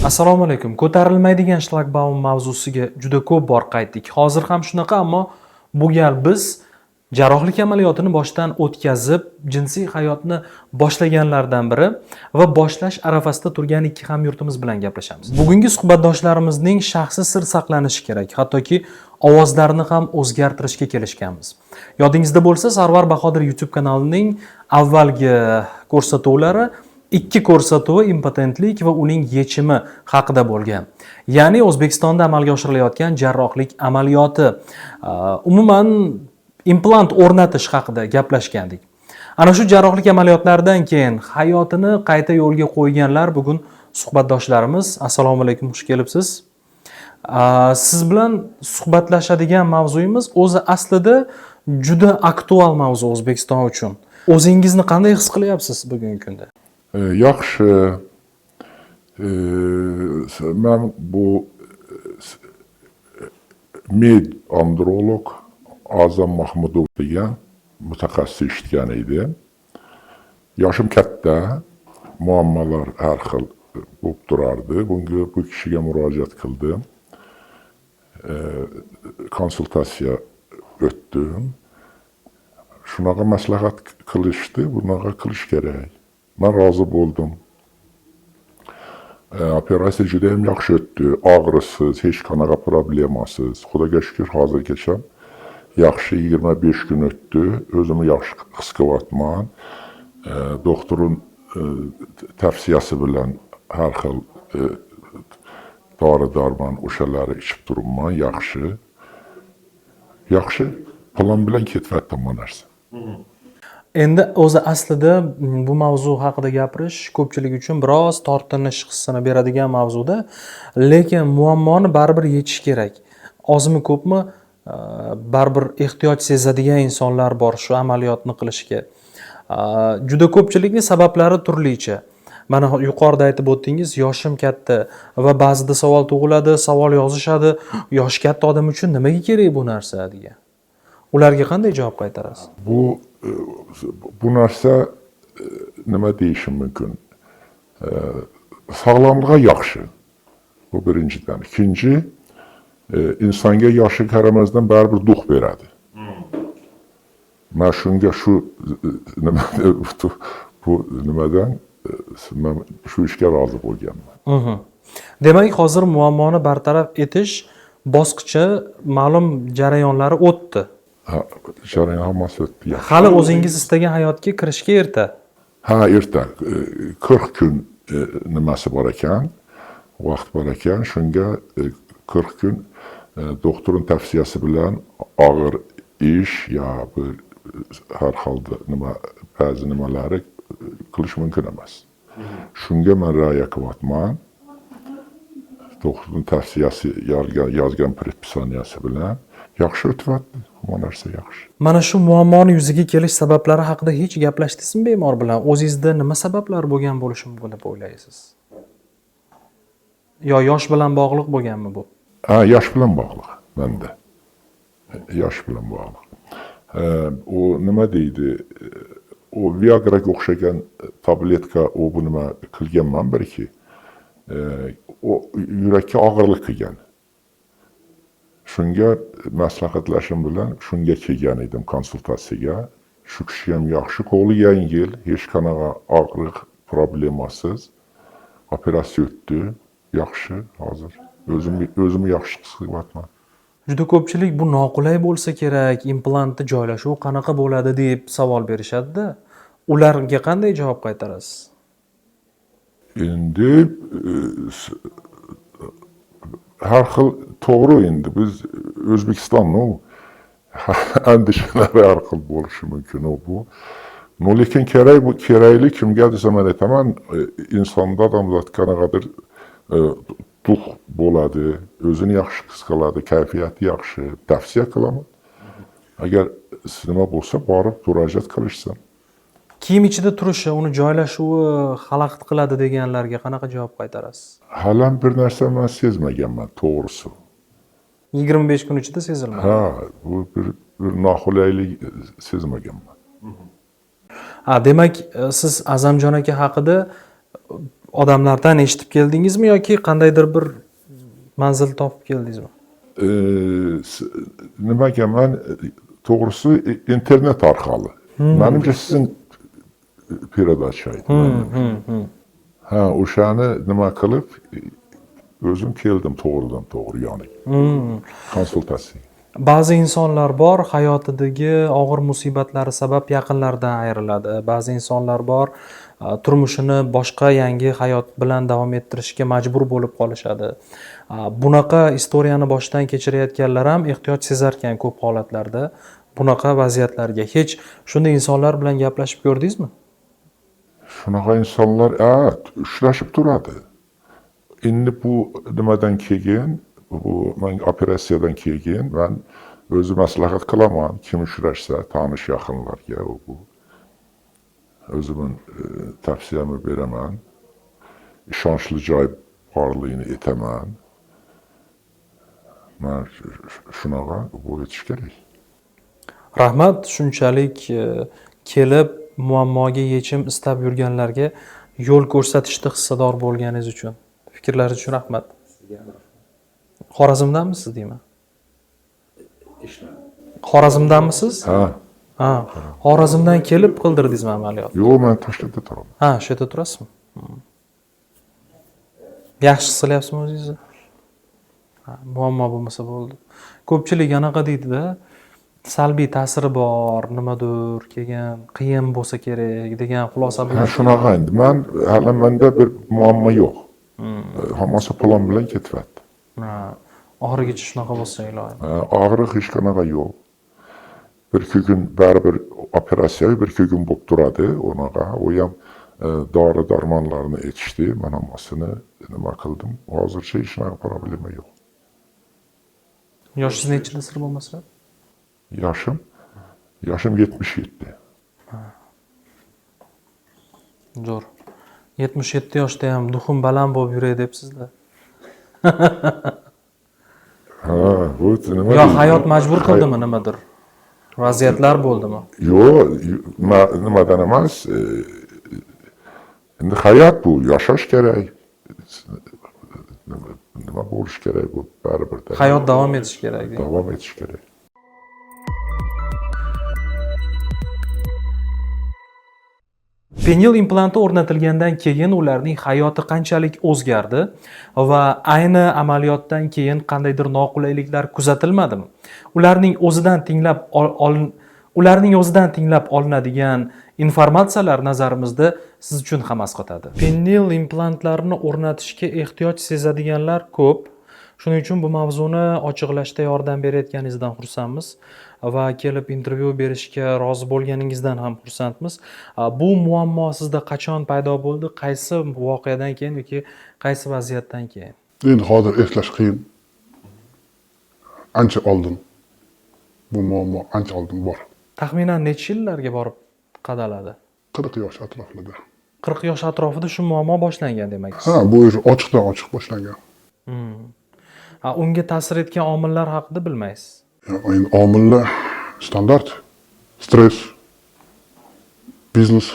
Assalomu alaykum. Ko'tarilmaydigan shlagbaum mavzusiga juda ko'p bor qaytdik. Hozir ham shunaqa, ammo bu gal biz jarrohlik amaliyotini boshdan o'tkazib, jinsiy hayotni boshlaganlardan biri va boshlash arafasida turgan ikki hamyurtimiz bilan gaplashamiz. Bugungi suhbatdoshlarimizning shaxsi sir saqlanishi kerak, hattoki ovozlarini ham o'zgartirishga kelishganmiz. Yodingizda bo'lsa, Sarvar Bahodir YouTube kanalining avvalgi ko'rsatuvlari ikki ko'rsatuvi impotentlik va uning yechimi haqida bo'lgan. Ya'ni O'zbekistonda amalga oshirilayotgan jarrohlik amaliyoti, umuman implant o'rnatish haqida gaplashgandik. Ana shu jarrohlik amaliyotlaridan keyin hayotini qayta yo'lga qo'yganlar bugun suhbatdoshlarimiz. Assalomu alaykum, xush kelibsiz. Siz bilan suhbatlashadigan mavzuyimiz o'zi aslida juda aktual mavzu O'zbekiston uchun. O'zingizni qanday his qilyapsiz bugungi kunda? Yaxshi. Men bu med-androlog Azam Mahmudov degan mutaxassis eshitgan edim. Yoshim katta, muammolar har xil bo'lib turardi. Bunga bu kishiga murojaat qildim. Konsultatsiya o'tdim. Shunaqa maslahat qilishdi, bunaqa qilish kerak. Men rozi bo'ldim. Operatsiya juda ham yaxshi o'tdi. Og'risiz, hech qanaqa problemasiz. Xudoga shukr, hozirgacha yaxshi 25 kun o'tdi. O'zimni yaxshi his qilyapman. Doktorning tavsiyasi bilan har xil dori-darmon o'shalari ichib turibman. Yaxshi plan bilan ketyapti bu narsa. Endi o'zi aslida bu mavzu haqida gapirish ko'pchilik uchun biroz tortinish hissini beradigan mavzuda, lekin muammoni baribir yechish kerak. Ozmi ko'pmi baribir ehtiyoj sezadigan insonlar bor shu amaliyotni qilishga. Juda ko'pchilikning sabablari turlicha. Mana yuqorida aytib o'tdingiz, yoshim katta va ba'zida savol tug'iladi, savol yozishadi, yoshi katta odam uchun nimaga kerak bu narsa degan. Ularga qanday javob qaytarasiz? Bu narsa nima deyishim mumkin? Sog'lomlikqa yaxshi. Bu birinchidan. Ikkinchi, insonga yoshi qaramasdan baribir duh beradi. Men shunga nimadan men shu ishga rozi bo'lganman. Demak, hozir muammoni bartaraf etish bosqichi ma'lum jarayonlari o'tdi. Jarayon hammasi o'tdi. Hali o'zingiz istagan hayotga kirishga erta. Erta. 40 kun nimasi bor ekan, vaqt bor ekan, shunga 40 kun doktorning tavsiyasi bilan og'ir ish yo bir har holda ba'zi nimalarni qilish mumkin emas. Shunga men rioya qilyapman. Doktorning tavsiyasi yozgan predpisoniyasi bilan yaxshi o'tyapti. Bu narsa yaxshi. Mana shu muammoni yuzaga kelish sabablari haqida hech gaplashdingizmi bemor bilan? O'zingizda nima sabablar bo'lgan bo'lishi mumkin deb o'ylaysiz? Yo yosh bilan bog'liq bo'lganmi bu? Yosh bilan bog'liq menda. Yosh bilan bog'liq. U nima deydi? O Viagraga o'xshagan tabletka bu nima qilganman birki. O yurakka og'irlik qilgan. Shunga maslahatlashim bilan shunga kelgan edim konsultatsiyaga. Shu kishi ham yaxshi, qo'li yengil, hech qanaqa og'riq problemasiz. Operatsiya o'tdi, yaxshi hozir. O'zimni yaxshi his qilyapman. Juda ko'pchilik bu noqulay bo'lsa kerak, implantni joylashuvi qanaqa bo'ladi deb savol berishadi-da. Ularga qanday javob qaytarasiz? Endi har xil to'g'ri, endi biz O'zbekistonning andishalari har xil bo'lishi mumkin bu. Lekin kerakli kimga desam men aytaman, insonda odamzod qanaqadir duh bo'ladi, o'zini yaxshi his qiladi, kayfiyati yaxshi, tavsiya qilaman. Agar nima bo'lsa, borib murojaat qilishsin. Kiyim ichida turishi, uni joylashuvi xalaqit qiladi deganlarga qanaqa javob qaytarasiz? Hali bir narsa men sezmaganman, to'g'risi. 25 kun ichida sezilmadi. Bu bir noqulaylik sezmaganman. Demak, siz Azamjon aka haqida odamlardan eshitib keldingizmi yoki qandaydir bir manzil topib keldingizmi? Nimaga man to'g'risi internet orqali. Menimcha sizning передача ha o'shani nima qilib o'zim keldim to'g'ridan to'g'ri yoniga konsultatsiya. Ba'zi insonlar bor, hayotidagi og'ir musibatlari sabab yaqinlaridan ayriladi. Ba'zi insonlar bor, turmushini boshqa yangi hayot bilan davom ettirishga majbur bo'lib qolishadi. Bunaqa istoriyani boshdan kechirayotganlar ham ehtiyoj sezarkan ko'p holatlarda bunaqa vaziyatlarga. Hech shunday insonlar bilan gaplashib ko'rdingizmi? Shunaqa insonlar uchrashib turadi. Endi bu nimadan keyin, bu men operatsiyadan keyin men o'zi maslahat qilaman, kim uchrashsa tanish yaqinlarga bu o'zimning tavsiyamni beraman. Ishonchli joy borligini aytaman. Men shunaqa bo'lish kerak. Rahmat, shunchalik kelib muammoga yechim istab yurganlarga yo'l ko'rsatishda hissador bo'lganingiz uchun, fikrlaringiz uchun rahmat. Xorazmdanmisiz deyman? Xorazmdanmisiz? Ha. Xorazmdan kelib qildirdingizmi amaliyot? Yo'q, men Toshkentda turaman. Ha, shu yerda turasizmi? Yaxshi his qilyapsizmi o'zingizni? Muammo bo'lmasa bo'ldi. Ko'pchilik anaqa deydi-da, salbiy ta'siri bor, nimadir kelgan, qiyin bo'lsa kerak degan xulosa bilan. Shunaqa endi. Hali menda bir muammo yo'q. Hammasi plan bilan ketyapti. Oxirigacha shunaqa bo'lsa iloyim. Og'riq hech qanaqa yo'q. Bir-ikki kun baribir operatsiya bir-ikki kun bo'lib turadi, unaqa. U ham dori darmonlarni aytishdi, men hammasini nima qildim. Hozircha hech qanaqa problema yo'q. Yoshingiz nechida sir bo'lmasa? Yoshim 77. Zo'r. 77 yoshda ham duxum baland bo'lib yuray debsizlar. Bu nima? Yo, hayot majbur qildimi nimadir? Vaziyatlar bo'ldimi? Yo'q, nimadan emas. Endi hayot bu, yashash kerak. Nima bo'lish kerak bu baribir. Hayot davom etishi kerak. Davom etishi kerak. Penil implanti o'rnatilgandan keyin ularning hayoti qanchalik o'zgardi va ayni amaliyotdan keyin qandaydir noqulayliklar kuzatilmadimi? Ularning o'zidan tinglab olinadigan informatsiyalar nazarimizda siz uchun ham asqotadi. Penil implantlarini o'rnatishga ehtiyoj sezadiganlar ko'p. Shuning uchun bu mavzuni ochiqlashda yordam berayotganingizdan xursandmiz va kelib intervyu berishga rozi bo'lganingizdan ham xursandmiz. Bu muammo sizda qachon paydo bo'ldi? Qaysi voqeadan keyin yoki qaysi vaziyatdan keyin? Endi hozir eslash qiyin. Ancha oldin. Bu muammo ancha oldin bor. Taxminan necha yillarga borib qadaladi? 40 yosh atrofida. 40 yosh atrofida shu muammo boshlangan demak. Ha, bu ochiqdan ochiq boshlangan. Unga ta'sir etgan omillar haqida bilmaysiz. Endi omillar standart. Stress, biznes.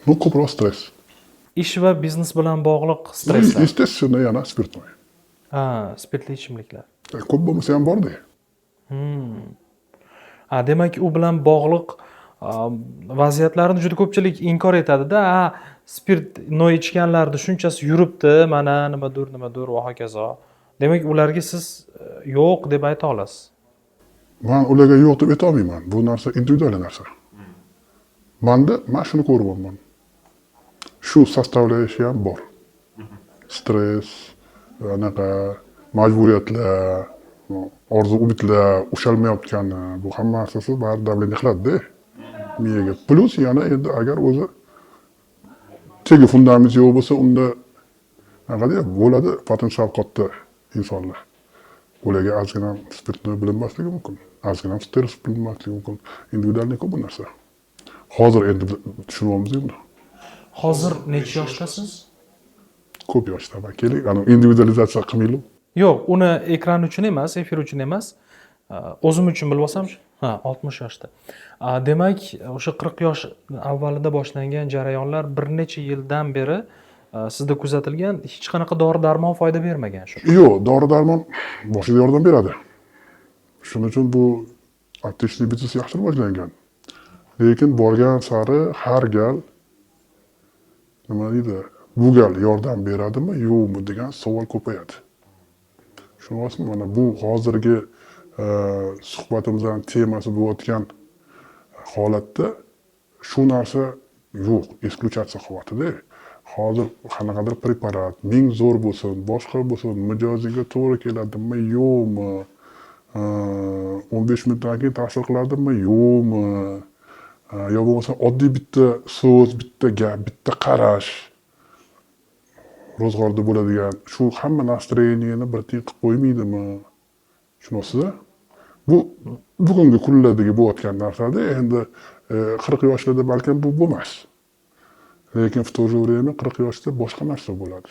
Ko'proq stress. Ish va biznes bilan bog'liq stresslar. Естественно, yana spirtnoy. Spirtli ichimliklar. Ko'p bo'lmasa ham bordi. Demak, u bilan bog'liq vaziyatlarni juda ko'pchilik inkor etadi-da. Spirtnoy ichganlarni shunchasi yuribdi, mana nimadir va hokazo. Demak, ularga siz yo'q deb ayta olasiz. Men ularga yo'q deb ayta olmayman. Bu narsa individual narsa. Men shuni ko'ryapman. Shu sostavlayishi ham bor. Stress, anaqa majburiyatlar, orzu umidlar ushalmayotgani, bu hamma narsasi bari davleniya qiladi-da. Miyaga. Plus yana endi agar o'zi tegi fundament yo'q bo'lsa, unda nima deydi? Bo'ladi potensial katta insonlar. Ularga ozgina spirtnoy bilinmasligi mumkin. Ozgina stress bilinmasligi mumkin. Individualniy ko'p bu narsa. Hozir endi tushunyapmiz buni. Hozir necha yoshdasiz? Ko'p yoshdaman. Keling, individualizatsiya qilmaylik. Yo'q, uni ekran uchun emas, efir uchun emas, o'zim uchun bilib olsam. Ha, 60 yoshda. Demak, o'sha 40 yosh avvalida boshlangan jarayonlar bir necha yildan beri sizda kuzatilgan, hech qanaqa dori-darmon foyda bermagan shu. Yo'q, dori-darmon boshida yordam beradi. Shuning uchun bu aptechniy biznes yaxshi rivojlangan. Lekin borgan sari har gal nima deydi, bu gal yordam beradimi, yo'qmi degan savol ko'payadi. Tushunyapsizmi? Mana bu hozirgi suhbatimizning temasi bo'layotgan holatda shu narsa yo'q, исключаться qilyapti-da. Hozir qanaqadir preparat, ming zo'r bo'lsin, boshqa bo'lsin, mijoziga to'g'ri keladimi, yo'qmi? 15 minutdan keyin ta'sir qiladimi, yo'qmi? Yo bo'lmasa oddiy bitta so'z, bitta gap, bitta qarash ro'zg'orda bo'ladigan shu hamma настроениeni bir tiyin qilib qo'ymaydimi? Tushunyapsiz-a? Bu bugungi kunlardagi bo'layotgan narsada endi 40 yoshlarda balkim bu bo'lmas. Lekin в то же время 40 yoshda boshqa narsa bo'ladi.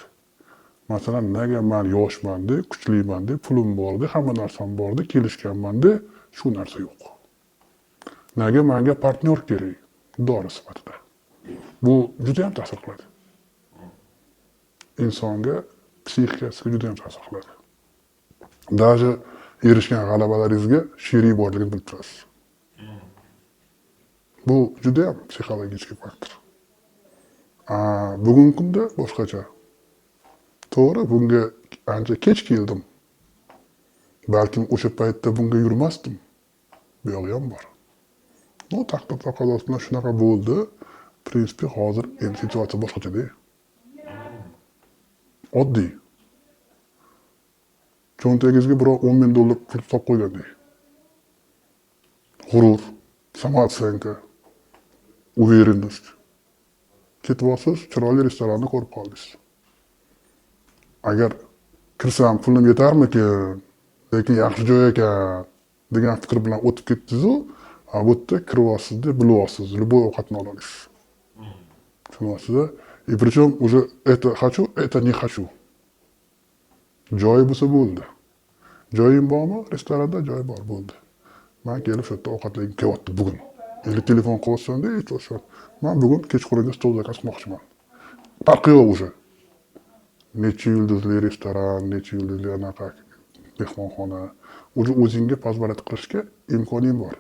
Masalan, nega men yoshman-da, kuchliman-da, pulim bor-da, hamma narsam bor-da, kelishganman-da, shu narsa yo'q. Nega menga partnyor kerak? Dori sifatida. Bu juda ham ta'sir qiladi. Insonga psixikasiga juda ham ta'sir qiladi. Даже erishgan g'alabalaringizga sherik borligini bilib turasiz. Bu juda ham psixologik faktor. Bugungi kunda boshqacha. To'g'ri, bunga ancha kech keldim. Balkim o'sha paytda bunga yurmasdim. Bu yog'i ham bor. No, taqdir taqozosi bilan shunaqa bo'ldi. Prinsipi hozir endi situatsiya boshqacha-da. Oddiy. Cho'ntagingizga birov 10 ming dollar pul topib qo'ygandek. G'urur, samootsyenka, уверенность. Ketyapsiz, chiroyli restoranni ko'rib qoldingiz. Agar kirsam pulim yetarmikin, lekin yaxshi joy ekan degan fikr bilan o'tib ketdingiz-ku, bu yerda kiryapsiz-da, bilyapsiz, любой ovqatni olasiz. Tushunyapsiz-a? И причем уже это хочу, это не хочу. Joyi bo'lsa bo'ldi. Joyim bormi? Restoranda joy bor, bo'ldi. Men kelib shu yerda ovqatlanib kelyapti bugun. Endi telefon qilyapsan-da, aytyapsan. Men bugun kechqurunga stol zakaz qilmoqchiman. Farqi yo'q уже. Necha yulduzli restoran, necha yulduzli anaqa mehmonxona. Уже o'zingga позволять qilishga imkoning bor.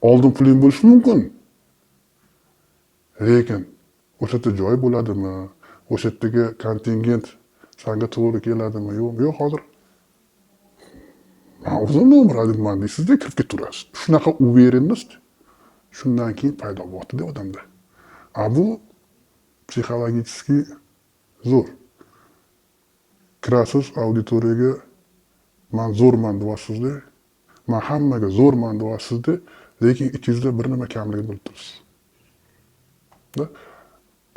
Oldin puling bo'lishi mumkin. Lekin o'sha yerda joy bo'ladimi? O'sha yerdagi kontingent senga to'g'ri keladimi? Yo'q, hozir men o'zim nomuradman deysizda kirib ketaverasiz. Shunaqa уверенность shundan keyin paydo bo'lyapti-da odamda. Bu psixologически zo'r. Kirasiz auditoriyaga men zo'rman deyapsiz-da, men hammaga zo'rman deyapsiz-da, lekin ichingizda bir nima kamligini bilib turibsiz.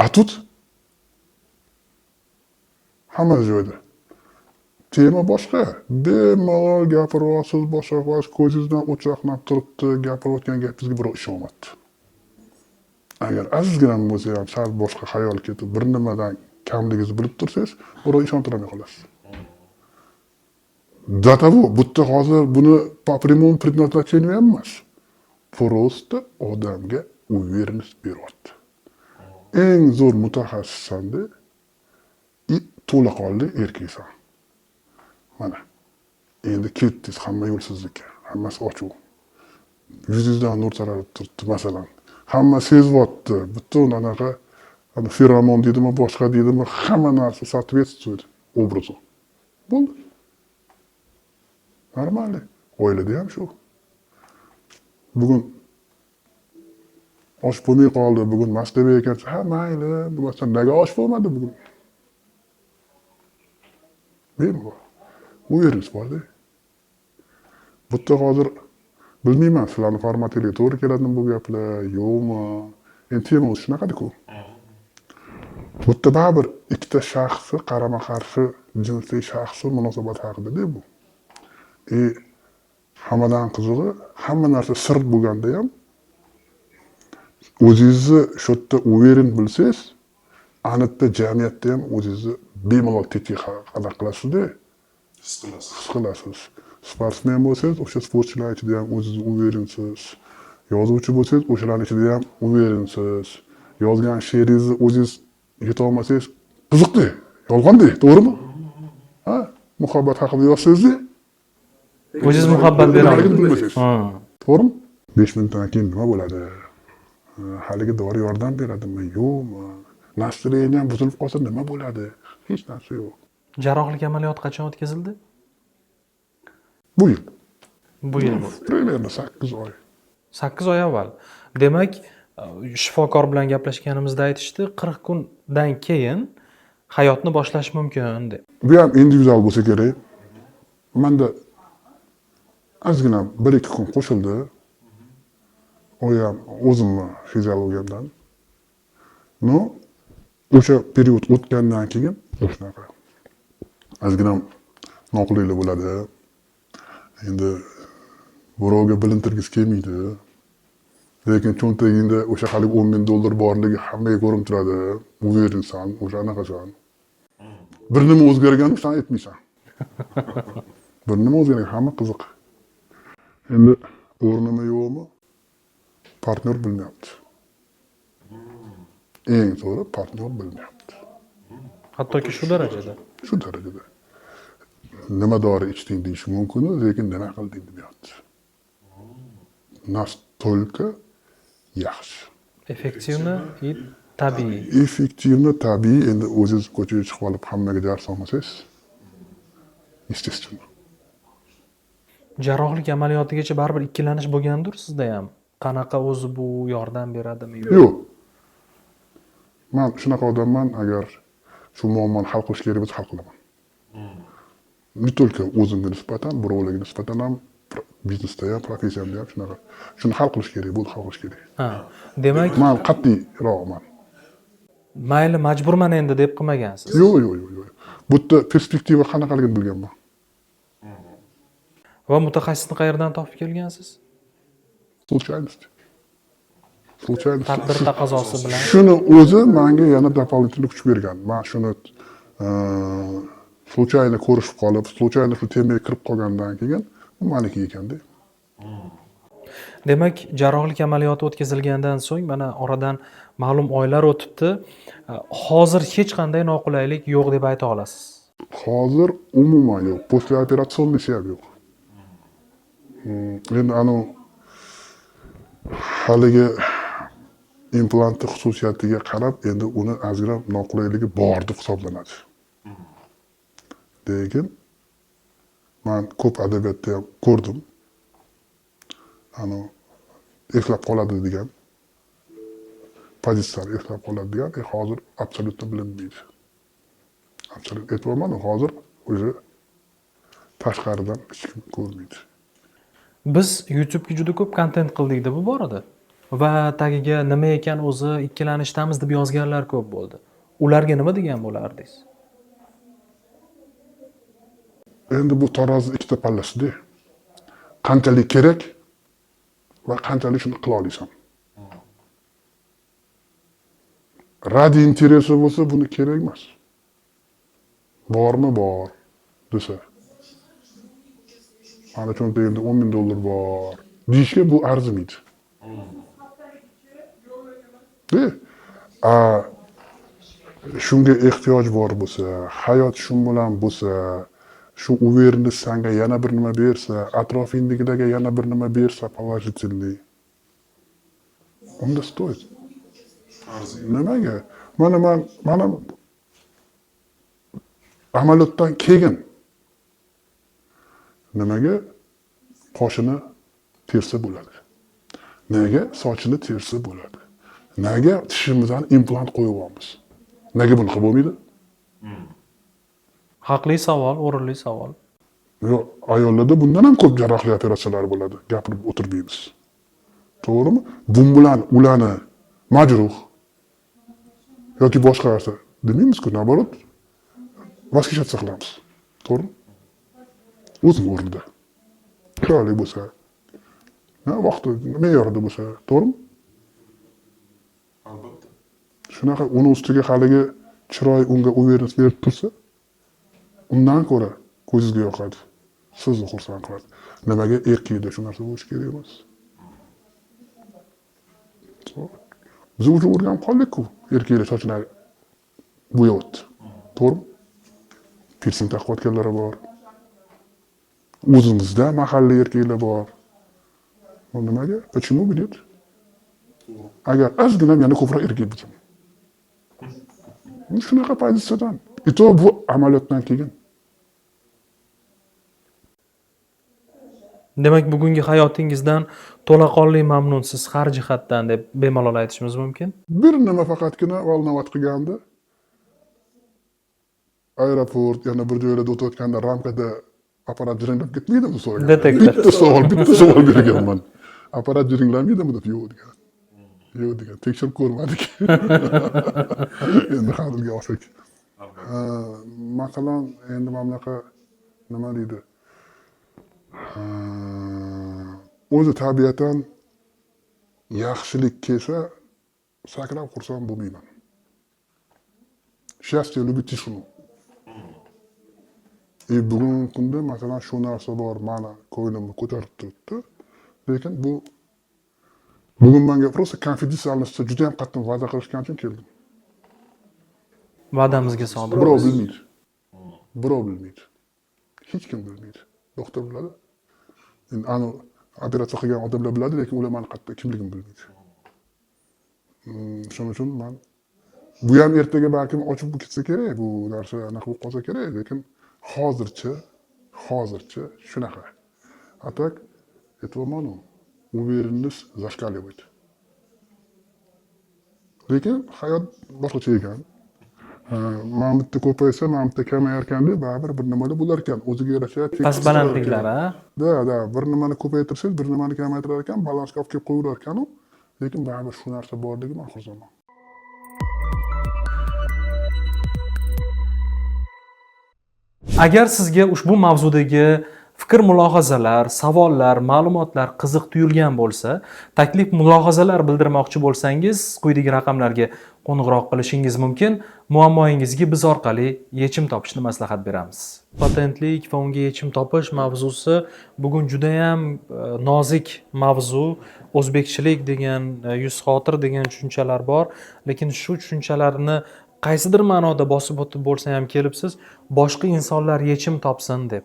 A тут hamma joyda. Tema boshqa. Bemalol gapiryapsiz, boshqa ko'zingizdan o't chaqnab turibdi, gapirayotgan gapingizga birov ishonmayapti. Agar azizgina bo'lsa ham sal boshqa xayol ketib, bir nimadan kamligingizni bilib tursangiz, birov ishontiramay qolasiz. До того, bu yerda hozir buni по прямому предназначению ham emas. Просто odamga уверенность beryapti. Eng zo'r mutaxassissan-da, to'laqonli erkaksan. Mana. Endi ketdingiz hamma yo'lsizlikka. Hammasi ochuv. Yuzingizdan nur taralib turibdi masalan. Hamma sezyapti. Butun anaqa feromon deydimi, boshqa deydimi, hamma narsa соответствует образу. Bo'ldi. Нормально. Oilada ham shu. Bugun osh bo'lmay qoldi, bugun Moskvaga ekan, ha mayli, bo'lmasa nega osh bo'lmadi bugun? Bemalol. Uveriniz borda. Bu yerda hozir bilmayman, sizlarni formatingizga to'g'ri keladimi bu gaplar, yo'qmi? Endi tema shunaqada-ku. Bu yerda baribir ikkita shaxsni qarama-qarshi jinsli shaxsni munosabat haqida-da bu. Hammadan qizig'i, hamma narsa sir bo'lganda ham o'zingizni shu yerda uverin bilsangiz, aniqda jamiyatda ham o'zingizni bemalol tetik qilasiz-da. His qilasiz. Sportsmen bo'lsangiz, o'sha sportchilar ichida ham o'zingizni uverinsiz. Yozuvchi bo'lsangiz, o'shalarning ichida ham uverinsiz. Yozgan she'ringizni o'zingiz yeta olmasangiz, qiziqdi, yolg'onda, to'g'rimi? Ha, muhabbat haqida yozsangiz, O'zingiz muhabbat nimaligini berasiz. bilmasangiz. Ha. To'g'rimi? 5 minutdan keyin nima bo'ladi? Haligi dori yordam beradimi, yo'qmi? Настроением buzilib qolsa nima bo'ladi? Hech narsa yo'q. Jarrohlik amaliyoti qachon o'tkazildi? Bu yil Bu yil bo'ldi. примерно 8 oy. 8 oy avval. Demak, shifokor bilan gaplashganimizda aytishdi, 40 kundan keyin hayotni boshlash mumkin deb. Bu ham individual bo'lsa kerak. Menda ozgina 1-2 kun qo'shildi. O ham o'zimni fiziologiyamdan. No, o'sha period o'tgandan keyin shunaqa ozgina noqulaylik bo'ladi. Endi birovga bilintirgisi kelmaydi. Lekin cho'ntagingda o'sha haligi $10,000 borligi hammaga ko'rinib turadi. Uverinsan, o'sha anaqasan. Bir nima o'zgarganini sen aytmaysan. Bir nima o'zgargan, hamma qiziq. Endi o'rnimi yo'qmi? Partnyor bilmayapti. Eng zo'ri partnyor bilmayapti. Hattoki shu darajada. Shu darajada. Nima dori ichding deyish mumkin, lekin nima qilding demayapti. Настолько yaxshi. Effektivni и tabiiy. Effektivni tabiiy, endi o'zingiz ko'chaga chiqib olib hammaga dars olmasangiz, естественно. Jarrohlik amaliyotigacha baribir ikkilanish bo'lgandir sizda ham. Qanaqa o'zi bu yordam beradimi? Yo'q. Men shunaqa odamman, agar shu muammoni hal qilish kerak bo'lsa, hal qilaman. Ne только o'zimga nisbatan, birovlarga nisbatan ham, biznesda ham, professiyamda ham shunaqa. Shuni hal qilish kerak, bo'ldi, hal qilish kerak. Ha, demak, Men qat'iyroqman. mayli majburman endi deb qilmagansiz. Yo'q. Bu yerda perspektiva qanaqaligini bilganman. Va mutaxassisni qayerdan topib kelgansiz? Случайность. Случайность. Taqdir taqozosi bilan. Shuni o'zi menga yana doполнительный kuch bergan. Men shuni случайно ko'rishib qolib, случайно shu temaga kirib qolgandan keyin u meniki ekanda. Demak, jarrohlik amaliyoti o'tkazilgandan so'ng mana oradan ma'lum oylar o'tibdi. Hozir hech qanday noqulaylik yo'q deb ayta olasiz. Hozir umuman yo'q. Postoperatsionnisi ham yo'q. Endi haligi implantni xususiyatiga qarab, endi uni ozgina noqulayligi bor deb hisoblanadi. Lekin men ko'p adabiyotda ham ko'rdim. Eslab qoladi degan, pozitsiyani eslab qoladi degan, hozir absolyutno bilinmaydi. Absolyut aytmayman, hozir o'zi tashqaridan hech kim ko'rmaydi. Biz YouTube'ga juda ko'p kontent qildik bu borada. Va tagiga nima ekan o'zi ikkilanishdamiz deb yozganlar ko'p bo'ldi. Ularga nima degan bo'lardingiz? Endi bu tarozi ikkita pallasida. Qanchalik kerak va qanchalik shuni qila olasan. Radi interesi bo'lsa, buni kerak emas. Bormi bor desa. Mana cho'ntagimda $10,000 bor. Deyishga bu arzimaydi. Shunga ehtiyoj bor bo'lsa, hayot shun bilan bo'lsa, shu uverni senga yana bir nima bersa, atrofingdagilarga yana bir nima bersa, положительный. Unda stoит. Nimaga? Mana amaliyotdan keyin nimaga qoshini tersa bo'ladi? Nega sochini tersa bo'ladi? Nega tishimizdan implant qo'yib olamiz? Nega buni qilib bo'lmaydi? Haqli savol, o'rinli savol. Yo'q, ayollarda bundan ham ko'p jarrohlik operatsiyalari bo'ladi. Gapirib o'tirmaymiz. To'g'rimi? Bu bilan ularni majruh yoki boshqa narsa demaymiz-ku, naborot. Voskashаться qilamiz. To'g'rimi? O'zim o'rnida. Chiroyli bo'lsa, vaqti me'yorida bo'lsa, to'g'rimi? Albatta. Shunaqa uni ustiga haligi chiroy unga uvernis berib tursa, undan ko'ra ko'zingizga yoqadi. sizni xursand qiladi. Nimaga erkakda shu narsa bo'lishi kerak emas? Biz уже o'rganib qoldik-ku, erkaklar sochini bo'yayapti. To'g'rimi? Pirsing taqayotganlar bor. O'zimizda mahalliy erkaklar bor. Bu nimaga? Почему бы нет? Agar ozgina yana ko'proq erkak bo'lsa. Shunaqa pozitsiyadan. To bu amaliyotdan keyin. Demak, bugungi hayotingizdan to'laqonli mamnunsiz har jihatdan deb bemalol aytishimiz mumkin. Bir nima faqatgina valnovat qilgandi. Aeroport yana bir joylarda o'tayotganda ramkada apparat jiringlab ketmaydimi so'ragan. Detektor. Bitta savol berganman. Apparat jiringlaydimi deb yo'q degan. Yo'q degan. Tekshirib ko'rmadik. Endi hazilga olsak. Masalan, endi mamlaqa nima deydi? O'zi tabiatan yaxshilik kelsa sakrab xursand bo'lmayman. Счастье любит тишину. Bugungi kunda masalan shu narsa bor, mana ko'nglimni ko'tarib turibdi. Lekin bu bugun menga просто konfidensiallikda juda ham qattiq va'da qilishgan uchun keldim. Va'damizga sodiq. Birov bilmaydi. Birov bilmaydi. Hech kim bilmaydi. Doktor biladi. Endi ani operatsiya qilgan odamlar biladi, lekin ular meni qattiq kimligimni bilmaydi. Shuning uchun men bu ham ertaga balkim ochib ketsa kerak, bu narsa anaqa bo'lib qolsa kerak, lekin hozircha shunaqa. А так, этого мало. Уверенность зашкаливает. Lekin hayot boshqacha ekan. Mana bitta ko'paysa, mana bitta kamayarkanda baribir bir nimalar bo'lar ekan. O'ziga yarasha Past balandliklar, ha? Da, bir nimani ko'paytirsangiz, bir nimani kamaytirar ekan, balansga olib kelib qo'yar ekan-u. Lekin baribir shu narsa borligi men xursandman. Agar sizga ushbu mavzudagi fikr mulohazalar, savollar, ma'lumotlar qiziq tuyulgan bo'lsa, taklif mulohazalar bildirmoqchi bo'lsangiz, quyidagi raqamlarga qo'ng'iroq qilishingiz mumkin. Muammoyingizga biz orqali yechim topishni maslahat beramiz. Patentlik va unga yechim topish mavzusi bugun juda ham nozik mavzu. O'zbekchilik degan, yuz xotir degan tushunchalar bor, lekin shu tushunchalarni qaysidir ma'noda bosib o'tib bo'lsa ham kelibsiz, boshqa insonlar yechim topsin deb.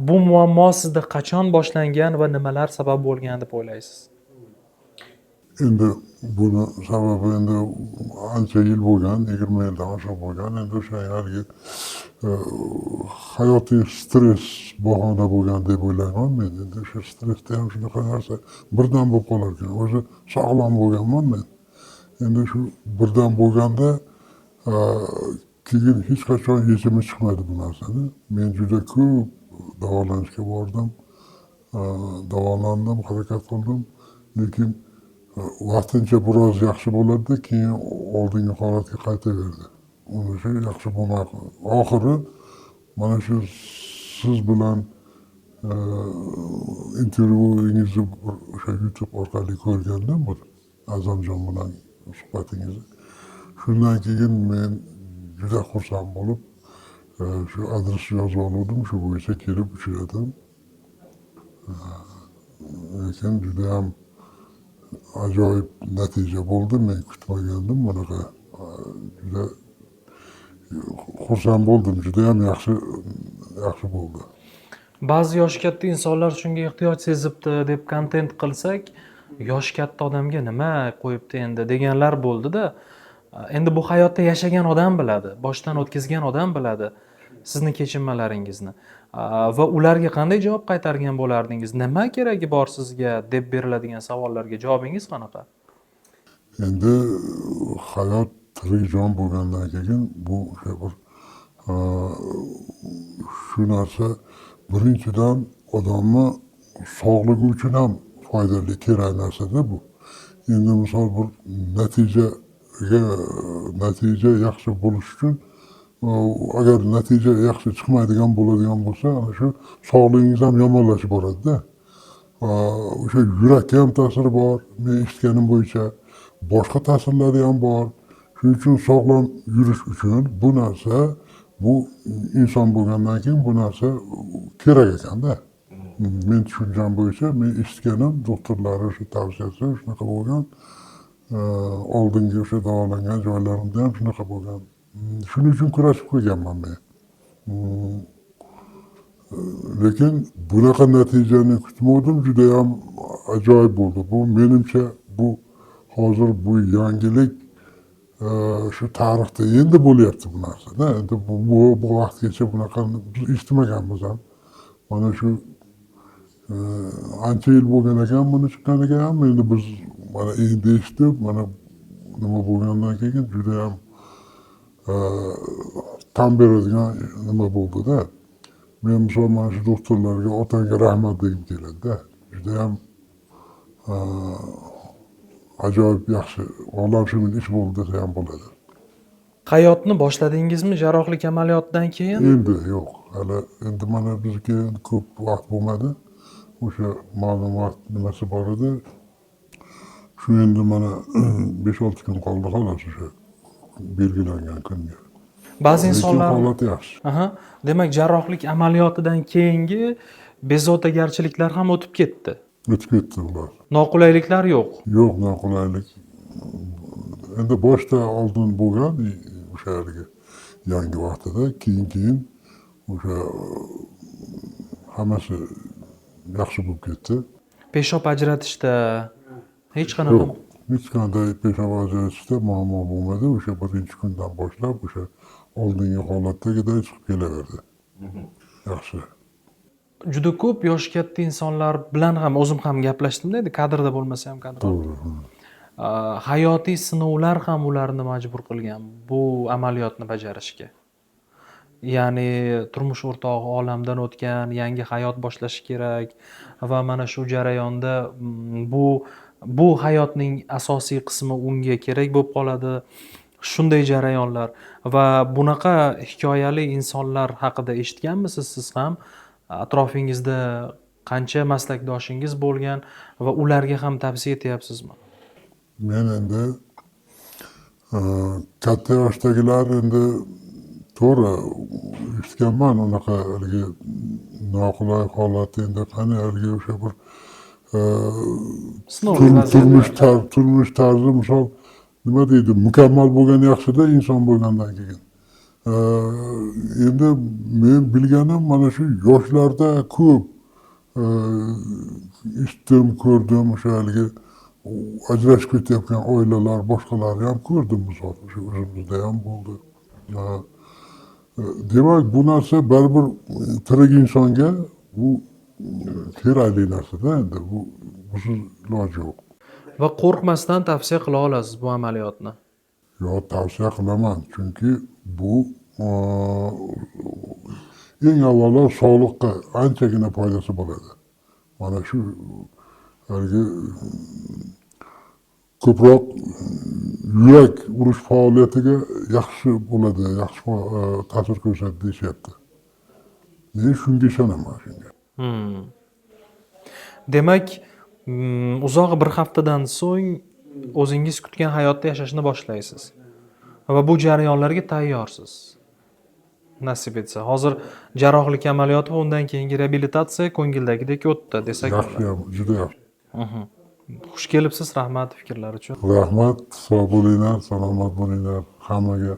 Bu muammo sizda qachon boshlangan va nimalar sabab bo'lgan deb o'ylaysiz? Endi buni sababi endi ancha yil bo'lgan, 20 yildan oshiq bo'lgan. Endi o'sha haligi hayotiy stress bahona bo'lgan deb o'ylayman men. Endi o'sha stressda ham shunaqa narsa birdan bo'lib qolar ekan. O'zi sog'lom bo'lganman men. Endi shu birdan bo'lganda keyin hech qachon yechimi chiqmadi bu narsani. Men juda ko'p davolanishga bordim, davolandim, harakat qildim, lekin vaqtincha biroz yaxshi bo'ladi, keyin oldingi holatga qaytaverdi. Uni shu yaxshi bo'lmay oxiri mana shu siz bilan intervyuingizni o'sha YouTube orqali ko'rgandim, bu Azamjon bilan suhbatingizni. Shundan keyin men juda xursand bo'lib, shu adresni yozib oldim, shu bo'yicha kelib uchradim. Lekin juda ham ajoyib natija bo'ldi. Men kutmagandim bunaqa. Juda xursand bo'ldim. Juda ham yaxshi bo'ldi. Ba'zi yoshi katta insonlar shunga ehtiyoj sezibdi deb kontent qilsak, yoshi katta odamga nima qo'yibdi endi deganlar bo'ldi-da. Endi bu hayotda yashagan odam biladi, boshdan o'tkazgan odam biladi sizni kechinmalaringizni. Va ularga qanday javob qaytargan bo'lardingiz? Nima keragi bor sizga deb beriladigan savollarga javobingiz qanaqa? Endi hayot tirik jon bo'lgandan keyin bu shu narsa birinchidan odamni sog'ligi uchun ham foydali, kerak narsa-da bu. Endi misol bir natija yaxshi bo'lish uchun agar natija yaxshi chiqmaydigan bo'ladigan bo'lsa, ana shu sog'lig'ingiz ham yomonlashib boradi-da. O'sha yurakka ham ta'siri bor, men eshitganim bo'yicha boshqa ta'sirlari ham bor. Shuning uchun sog'lom yurish uchun bu narsa bu inson bo'lgandan keyin bu narsa kerak ekanda. Men tushuncham bo'yicha men eshitganim doktorlari shu tavsiyasi shunaqa bo'lgan. Oldingi o'sha davolangan joylarimda ham shunaqa bo'lgan. Shuning uchun kurashib qo'yganman men. Lekin bunaqa natijani kutmadim, juda ham ajoyib bo'ldi. Bu menimcha bu hozir bu yangilik shu tarixda endi bo'lyapti bu narsada. Endi bu vaqtgacha bunaqa biz eshitmaganmiz ham. Mana shu ancha yil bo'lgan ekan buni chiqqaniga ham, endi biz mana endi eshitib, mana nima bo'lgandan keyin juda ham tan beradigan nima bo'ldi-da. Men misol mana shu doktorlarga otangga rahmat degim keladi-da. Juda ham ajoyib yaxshi, olamshumul ish bo'ldi desa ham bo'ladi. Hayotni boshladingizmi jarrohlik amaliyotidan keyin? Endi yo'q, hali endi mana bizga ko'p vaqt bo'lmadi. O'sha ma'lum vaqt nimasi bor edi. Shu endi mana 5-6 kun qoldi xolos o'sha belgilangan kunga. Ba'zi insonlar holat yaxshi. Aha, demak jarrohlik amaliyotidan keyingi bezovtagarchiliklar ham o'tib ketdi. O'tib ketdi ular. Noqulayliklar yo'q. Yo'q, noqulaylik. Endi boshda oldin bo'lgan o'sha haligi yangi vaqtida, keyin o'sha hammasi yaxshi bo'lib ketdi. Peshob ajratishda hech qanaqa Yo'q, hech qanday peshob ajratishda muammo bo'lmadi. O'sha birinchi kundan boshlab o'sha oldingi holatdagiday chiqib kelaverdi. Yaxshi. juda ko'p yoshi katta insonlar bilan ham o'zim ham gaplashdimda, endi kadrda bo'lmasa ham kadrda. To'g'ri. Hayotiy sinovlar ham ularni majbur qilgan bu amaliyotni bajarishga. Ya'ni turmush o'rtog'i olamdan o'tgan, yangi hayot boshlashi kerak va mana shu jarayonda bu hayotning asosiy qismi unga kerak bo'lib qoladi. Shunday jarayonlar va bunaqa hikoyali insonlar haqida eshitganmisiz siz ham? Atrofingizda qancha maslakdoshingiz bo'lgan va ularga ham tavsiya etyapsizmi? Men endi katta yoshdagilar endi to'g'ri eshitganman unaqa haligi noqulay holat, endi qani haligi o'sha bir turmush tarzi misol nima deydi, mukammal bo'lgan yaxshida inson bo'lgandan keyin. Endi men bilganim mana shu yoshlarda ko'p eshitdim, ko'rdim, o'sha haligi ajrashib ketayotgan oilalar, boshqalarni ham ko'rdim misol, o'sha o'zimizda ham bo'ldi. Demak, bu narsa baribir tirik insonga bu kerakli narsa-da endi, busiz iloji yo'q. Va qo'rqmasdan tavsiya qila olasiz bu amaliyotni. Yo, tavsiya qilaman, chunki bu eng avvalo sog'liqqa anchagina foydasi bo'ladi. Mana shu haligi ko'proq yurak urish faoliyatiga yaxshi bo'ladi, yaxshi ta'sir ko'rsatadi deyishyapti. Men shunga ishonaman shunga. Demak, uzoq bir haftadan so'ng o'zingiz kutgan hayotda yashashni boshlaysiz va bu jarayonlarga tayyorsiz. Nasib etsa, hozir jarrohlik amaliyoti va undan keyingi reabilitatsiya ko'ngildagidek o'tdi desak Yaxshi, juda yaxshi. Xush kelibsiz, rahmat fikrlar uchun. Rahmat, sog' bo'linglar, salomat bo'linglar hammaga.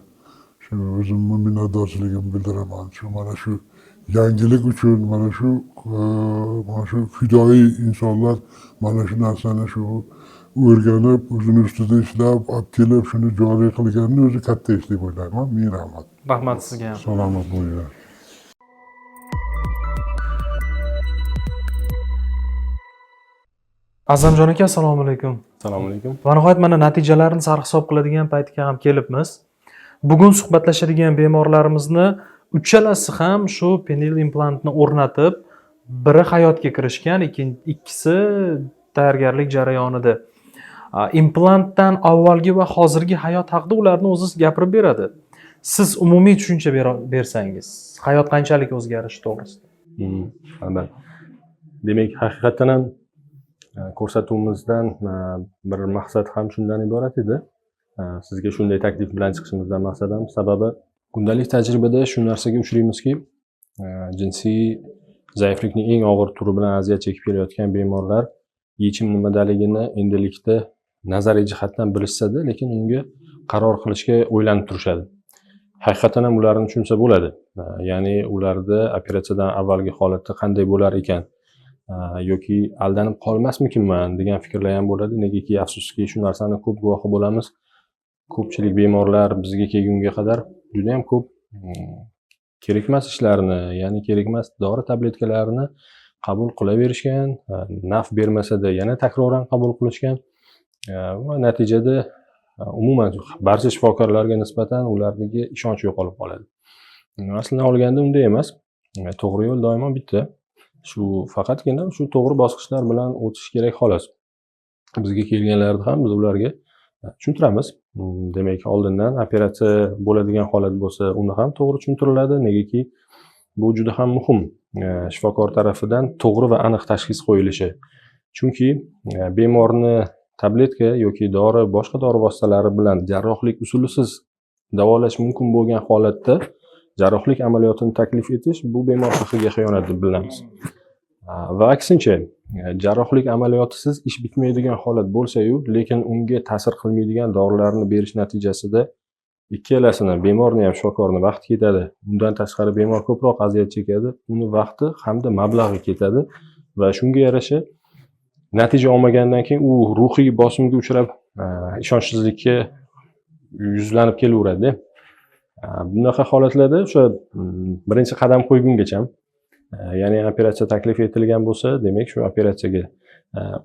Shu o'zimni minnatdorchiligimni bildiraman. Shu mana shu yangilik uchun, mana shu fidoyi insonlar mana shu narsani shu o'rganib, o'zini ustida ishlab, olib kelib, shuni joriy qilganini o'zi katta ish deb o'ylayman. Ming rahmat. Rahmat sizga ham. Salomat bo'linglar. Azamjon aka, assalomu alaykum. Assalomu alaykum. Va nihoyat mana natijalarni sarhisob qiladigan paytga ham kelibmiz. Bugun suhbatlashadigan bemorlarimizni uchalasi ham shu penil implantni o'rnatib, biri hayotga kirishgan, ikkisi tayyorgarlik jarayonida. Implantdan avvalgi va hozirgi hayot haqida ularni o'zi gapirib beradi. Siz umumiy tushuncha bersangiz, hayot qanchalik o'zgarishi to'g'risida. Albatta. Demak, haqiqatan ham ko'rsatuvimizdan bir maqsad ham shundan iborat edi. Sizga shunday taklif bilan chiqishimizdan maqsad ham sababi Kundalik tajribada shu narsaga uchraymizki, jinsiy zaiflikning eng og'ir turi bilan aziyat chekib kelayotgan bemorlar yechim nimadaligini endilikda nazariy jihatdan bilishsa-da, lekin unga qaror qilishga o'ylanib turishadi. Haqiqatan ham ularni tushunsa bo'ladi. Ya'ni ularda operatsiyadan avvalgi holatda qanday bo'lar ekan yoki aldanib qolmasmikinman degan fikrlar ham bo'ladi. Negaki afsuski shu narsani ko'p guvohi bo'lamiz. Ko'pchilik bemorlar bizga kelgunga qadar juda ham ko'p kerakmas ishlarni, ya'ni kerakmas dori tabletkalarni qabul qilaverishgan, naf bermasa-da yana takroran qabul qilishgan va natijada umuman barcha shifokorlarga nisbatan ulardagi ishonch yo'qolib qoladi. Aslini olganda unday emas. To'g'ri yo'l doimo bitta. Shu faqatgina shu to'g'ri bosqichlar bilan o'tish kerak xolos. Bizga kelganlarda ham biz ularga tushuntiramiz. Demak, oldindan operatsiya bo'ladigan holat bo'lsa, uni ham to'g'ri tushuntiriladi. Negaki bu juda ham muhim. Shifokor tarafidan to'g'ri va aniq tashxis qo'yilishi. Chunki bemorni tabletka yoki dori, boshqa dori vositalari bilan jarrohlik usulisiz davolash mumkin bo'lgan holatda jarrohlik amaliyotini taklif etish bu bemor haqiga xiyonat deb bilamiz. Va aksincha, jarrohlik amaliyotisiz ish bitmaydigan holat bo'lsa-yu, lekin unga ta'sir qilmaydigan dorilarni berish natijasida ikkalasini, bemorni ham shifokorni vaqti ketadi. Undan tashqari bemor ko'proq aziyat chekadi, uni vaqti hamda mablag'i ketadi va shunga yarasha natija olmagandan keyin u ruhiy bosimga uchrab, ishonchsizlikka yuzlanib kelaveradi. Bunaqa holatlarda o'sha birinchi qadam qo'ygungacha, ya'ni operatsiya taklif etilgan bo'lsa, demak shu operatsiyaga.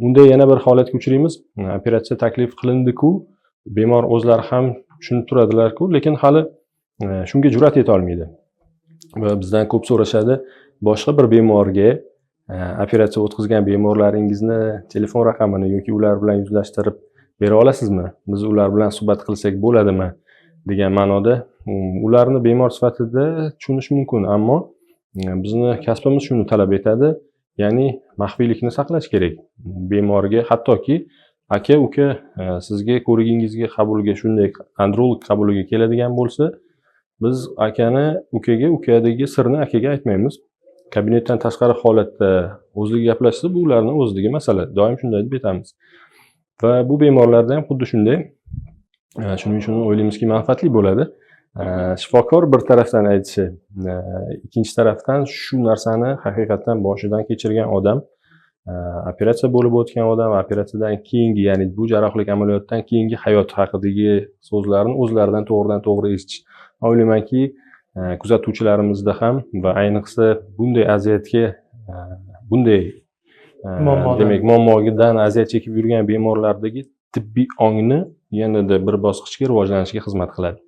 Unda yana bir holatga uchraymiz. Operatsiya taklif qilindi-ku, bemor o'zlari ham tushunib turadilar-ku, lekin hali shunga jur'at eta olmaydi. Va bizdan ko'p so'rashadi, boshqa bir bemorga operatsiya o'tkazgan bemorlaringizni telefon raqamini yoki ular bilan yuzlashtirib bera olasizmi? Biz ular bilan suhbat qilsak bo'ladimi? Degan ma'noda ularni bemor sifatida tushunish mumkin, ammo bizni kasbimiz shuni talab etadi, ya'ni maxfiylikni saqlash kerak. Bemorga hattoki aka, uka sizga ko'rigingizga qabulga, shunday androlog qabuliga keladigan bo'lsa, biz akani ukaga, ukadagi sirni akaga aytmaymiz. Kabinetdan tashqari holatda o'zligi gaplashsa, bu ularning o'zligi masala. Doim shunday deb aytamiz. Va bu bemorlarda ham xuddi shunday. Shuning uchun o'ylaymizki, manfaatli bo'ladi. Shifokor bir tarafdan aytishi, ikkinchi tarafdan shu narsani haqiqatan boshidan kechirgan odam, operatsiya bo'lib o'tgan odam, operatsiyadan keyingi, ya'ni bu jarrohlik amaliyotidan keyingi hayot haqidagi so'zlarni o'zlaridan to'g'ridan-to'g'ri eshitish. O'ylaymanki, kuzatuvchilarimizda ham va ayniqsa bunday aziyatga, bunday demak muammodan aziyat chekib yurgan bemorlardagi tibbiy ongni yanada bir bosqichga rivojlanishiga xizmat qiladi.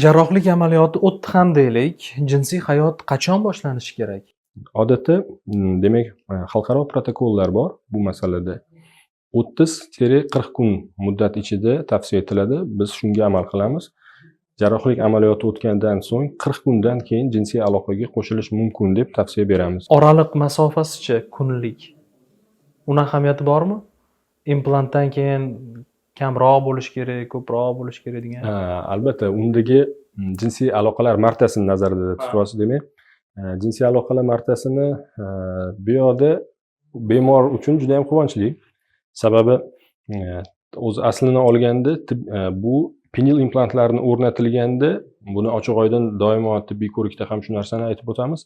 Jarrohlik amaliyoti o'tdi ham deylik, jinsiy hayot qachon boshlanishi kerak? Odatda, demak, xalqaro protokollar bor bu masalada. 30-40 kun muddat ichida tavsiya etiladi. Biz shunga amal qilamiz. Jarrohlik amaliyoti o'tgandan so'ng 40 kundan keyin jinsiy aloqaga qo'shilish mumkin deb tavsiya beramiz. Oraliq masofasicha kunlik. Uni ahamiyati bormi? Implantdan keyin kamroq bo'lish kerak, ko'proq bo'lish kerak degan. Albatta, undagi jinsiy aloqalar martasini nazarda tutyapsiz demak. Jinsiy aloqalar martasini bu yoqda bemor uchun juda ham quvonchli. Sababi o'z aslini olganda bu penil implantlarni o'rnatilganda, buni ochiq-oydin doimo tibbiy ko'rikda ham shu narsani aytib o'tamiz.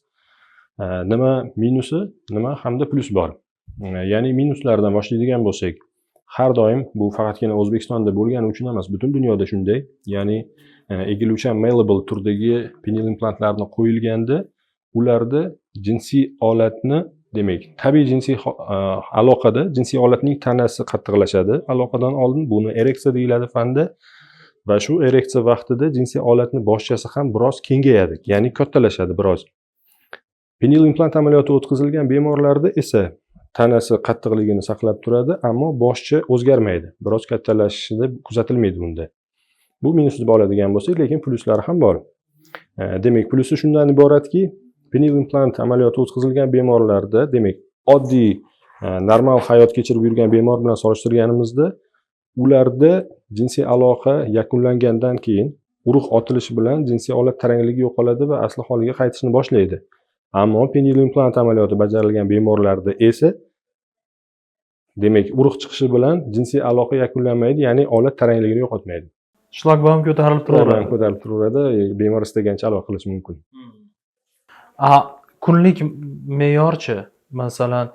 Nima minusi, nima hamda plus bor. Ya'ni minuslardan boshlaydigan bo'lsak, har doim bu faqatgina O'zbekistonda bo'lgani uchun emas, butun dunyoda shunday. Ya'ni egiluvchan malleable turdagi penil implantlarni qo'yilganda, ularda jinsiy olatni, demak, tabiiy jinsiy aloqada jinsiy olatning tanasi qattiqlashadi. Aloqadan oldin buni ereksiya deyiladi fanda. Va shu ereksiya vaqtida jinsiy olatni boshchasi ham biroz kengayadi, ya'ni kattalashadi biroz. Penil implant amaliyoti o'tkazilgan bemorlarda esa tanasi qattiqligini saqlab turadi, ammo boshcha o'zgarmaydi. Biroz kattalashishida kuzatilmaydi bunda. Bu minus deb oladigan bo'lsak, lekin plyuslari ham bor. Demak, plyusi shundan iboratki, penil implant amaliyoti o'tkazilgan bemorlarda, demak, oddiy normal hayot kechirib yurgan bemor bilan solishtirganimizda, ularda jinsiy aloqa yakunlangandan keyin urug' otilishi bilan jinsiy olat tarangligi yo'qoladi va asli holiga qaytishni boshlaydi. Ammo penil implant amaliyoti bajarilgan bemorlarda esa demak urug' chiqishi bilan jinsiy aloqa yakunlanmaydi, ya'ni olat tarangligini yo'qotmaydi. Shlagbaum ko'tarilib turaveradi. Ko'tarilib turaveradi, bemor istagancha aloqa qilishi mumkin. Kunlik me'yorchi, masalan,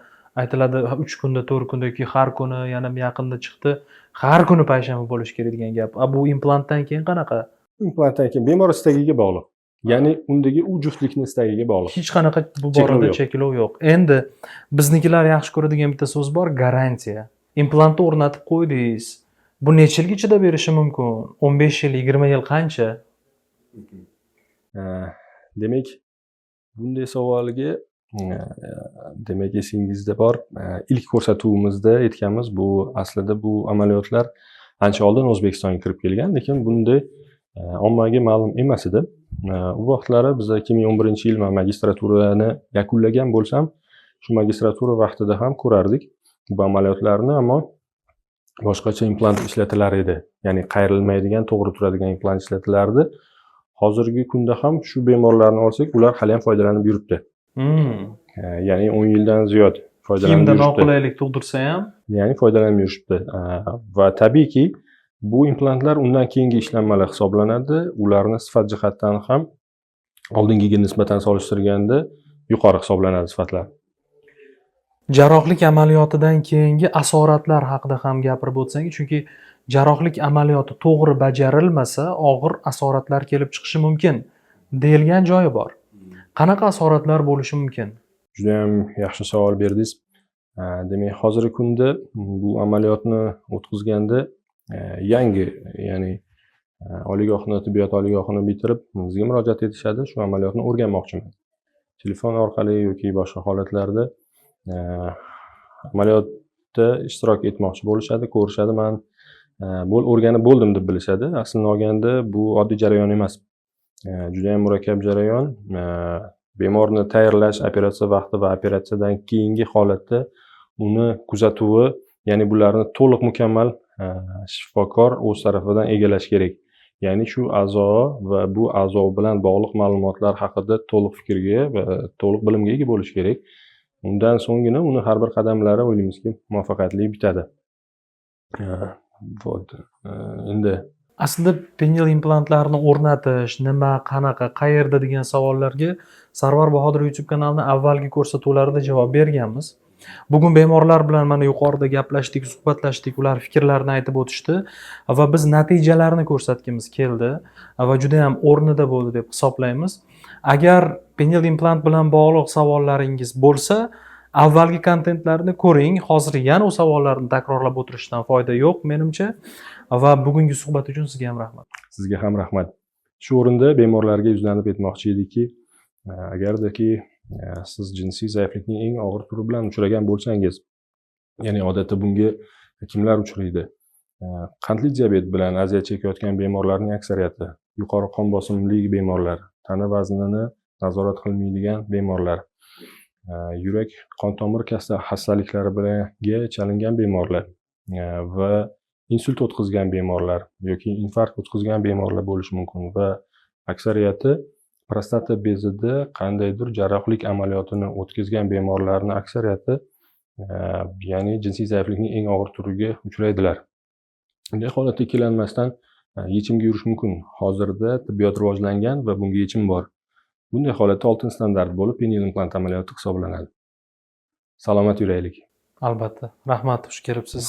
aytiladi 3 kunda, 4 kunda yoki har kuni, yana yaqinda chiqdi, har kuni payshanba bo'lishi kerak degan gap. Bu implantdan keyin qanaqa? Implantdan keyin bemor istagiga bog'liq. Ya'ni undagi u juftlikning istagiga bog'liq. Hech qanaqa bu borada cheklov yo'q. Endi biznikilar yaxshi ko'radigan bitta so'z bor, garantiya. Implantni o'rnatib qo'ydingiz. Bu necha yilga chidab berishi mumkin? 15 yil, 20 yil qancha? Demak, bunday savolga demak esingizda bor, ilk ko'rsatuvimizda aytganmiz, bu aslida bu amaliyotlar ancha oldin O'zbekistonga kirib kelgan, lekin bunday ommaga ma'lum emas edi. U vaqtlari biz 2011-yil men magistraturani yakunlagan bo'lsam, shu magistratura vaqtida ham ko'rardik bu amaliyotlarni, ammo boshqacha implant ishlatilar edi. Ya'ni qayrilmaydigan, to'g'ri turadigan implant ishlatilardi. Hozirgi kunda ham shu bemorlarni olsak, ular hali ham foydalanib yuribdi. Ya'ni 10 yildan ziyod foydalanib Kiyimda yuribdi. noqulaylik tug'dirsa ham, Ya'ni foydalanib yurishibdi. Va tabiiyki, bu implantlar undan keyingi ishlanmalar hisoblanadi. Ularni sifat jihatdan ham oldingiga nisbatan solishtirganda yuqori hisoblanadi sifatlar. jarrohlik amaliyotidan keyingi asoratlar haqida ham gapirib o'tsangiz, chunki jarrohlik amaliyoti to'g'ri bajarilmasa, og'ir asoratlar kelib chiqishi mumkin deyilgan joyi bor. Qanaqa asoratlar bo'lishi mumkin? Juda ham yaxshi savol berdingiz. Demak, hozirgi kunda bu amaliyotni o'tkazganda yangi, ya'ni oliygohni, tibbiyot oliygohini bitirib bizga murojaat etishadi, shu amaliyotni o'rganmoqchiman. Telefon orqali yoki boshqa holatlarda amaliyotda ishtirok etmoqchi bo'lishadi, ko'rishadi. Men o'rganib bo'ldim deb bilishadi. Aslini olganda bu oddiy jarayon emas. Juda ham murakkab jarayon. Bemorni tayyorlash operatsiya vaqti va operatsiyadan keyingi holatda uni kuzatuvi, ya'ni bularni to'liq mukammal shifokor o'z tarafidan egalash kerak. Ya'ni shu a'zo va bu a'zo bilan bog'liq ma'lumotlar haqida to'liq fikrga va to'liq bilimga ega bo'lish kerak. Undan so'nggina uni har bir qadamlari o'ylaymizki muvaffaqiyatli bitadi. Endi Aslida penil implantlarni o'rnatish, nima, qanaqa, qayerda degan savollarga Sarvar Bahodir YouTube kanalining avvalgi ko'rsatuvlarida javob berganmiz. Bugun bemorlar bilan mana yuqorida gaplashdik, suhbatlashdik, ular fikrlarini aytib o'tishdi va biz natijalarni ko'rsatgimiz keldi va juda ham o'rnida bo'ldi deb hisoblaymiz. Agar penil implant bilan bog'liq savollaringiz bo'lsa, avvalgi kontentlarni ko'ring. Hozir yana o savollarni takrorlab o'tirishdan foyda yo'q, menimcha. Va bugungi suhbat uchun sizga ham rahmat. Sizga ham rahmat. Shu o'rinda bemorlarga yuzlanib aytmoqchi edikki, agardaki siz jinsiy zaiflikning eng og'ir turi bilan uchragan bo'lsangiz, ya'ni odatda bunga kimlar uchraydi? Qandli diabet bilan aziyat chekayotgan bemorlarning aksariyati, yuqori qon bosimli bemorlar, tana vaznini nazorat qilmaydigan bemorlar, yurak qon tomir xastaliklari bilan chalingan bemorlar va insult o'tkazgan bemorlar yoki infarkt o'tkazgan bemorlar bo'lishi mumkin va aksariyati prostata bezida qandaydir jarrohlik amaliyotini o'tkazgan bemorlarning aksariyati ya'ni jinsiy zaiflikning eng og'ir turiga uchraydilar. Bunday holatda ikkilanmasdan yechimga yurish mumkin. Hozirda tibbiyot rivojlangan va bunga yechim bor. Bunday holatda oltin standart bo'lib penil implant amaliyoti hisoblanadi. Salomat yuraylik. Albatta. Rahmat, xush kelibsiz.